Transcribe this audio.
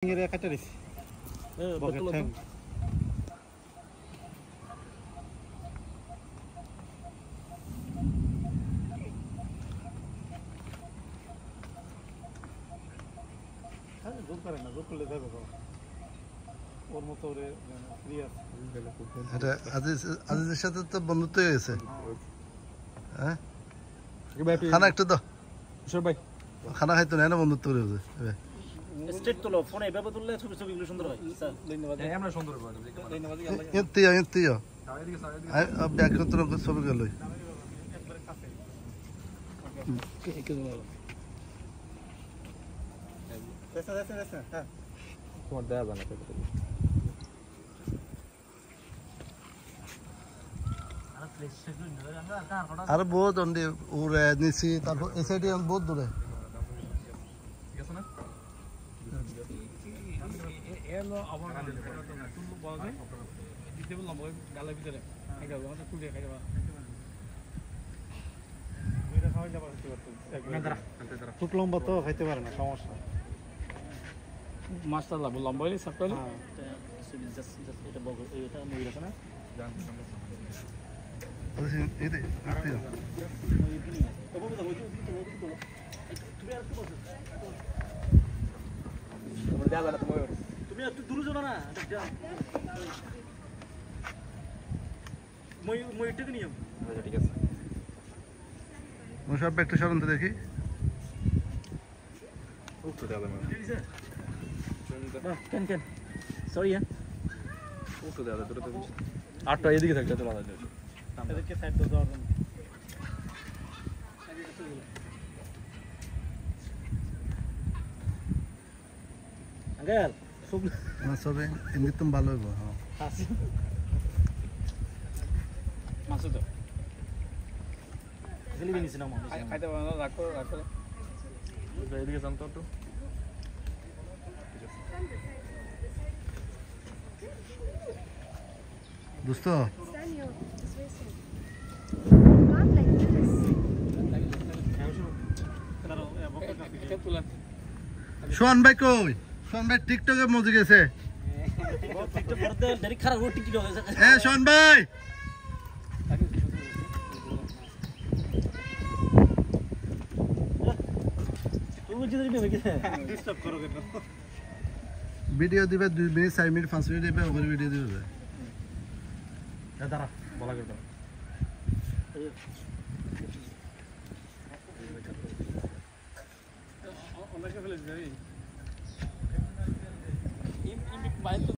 Ngiri kaca dis. Betul betul. Zoom করে না, zoom করলে যাবে তো। ওর মতো ওরে ফ্রি আছে। এটা আজিজের সাথে তো বন্ধুত্ব হয়ে গেছে। হ্যাঁ? খানা একটু দাও। কিশোর ভাই খানা খাইতো না বন্ধুত্ব করে গেছে। স্ট্রেট তোলো ফোনে এভাবে তুললে ছবিগুলো সুন্দর হয় স্যার ধন্যবাদ আমরা সুন্দর হবে ধন্যবাদ এত্তিও ব্যাগ তোর ছবি গেল একবারে কাছে। দেখ হ্যাঁ তোমার দেয়া জানা তো আর বহুত অন্ডি উড়ে নিছি তারপর এই সাইডে বহুত দূরে ঠিক আছে না এলো আবার তুলু বলা যায় দিতে বললাম ওই গালের ভিতরে খাইতে হবে আমাদের তুলে খাইতে হবে দুইটা খাওয়াই যাবার হতে পারতো খুব লম্বা তো খাইতে পারে না সমস্যা মাছটা লম্বা হইলে সাপটা হইলে এটা বগল এটা ময়ূর আছে না এই দে এত্তিও তুমি একটু দূরে যাও না ময়ূরটাকে নিও আচ্ছা ঠিক আছে সব একটা সরন্ত দেখি উঠতে দেওয়া যাবে কেন কেন সরি হ্যাঁ উঠতে দেওয়া যাবে তো আটটা এদিকে থাকতে তো ভালো যাবে এদেরকে সাইড দাও দেওয়ার জন্য আঙ্কেল সব সবে এমনি তুমি ভালো হইব হ্যাঁ মাছ তো গেলি বিনিস না মাছ খাইতে ভালো রাখো রাখো এদিকে জানতো একটু দোস্ত সোহান ভাই কই সোহান ভাই টিকটকে মজে গেছে সোহান ভাই ভিডিও দিবে 2 মিনিট 4 মিনিট 5 মিনিট দিবে ওভার ভিডিও দিবে দাঁড়া বলা গেল অনেকে ফেলে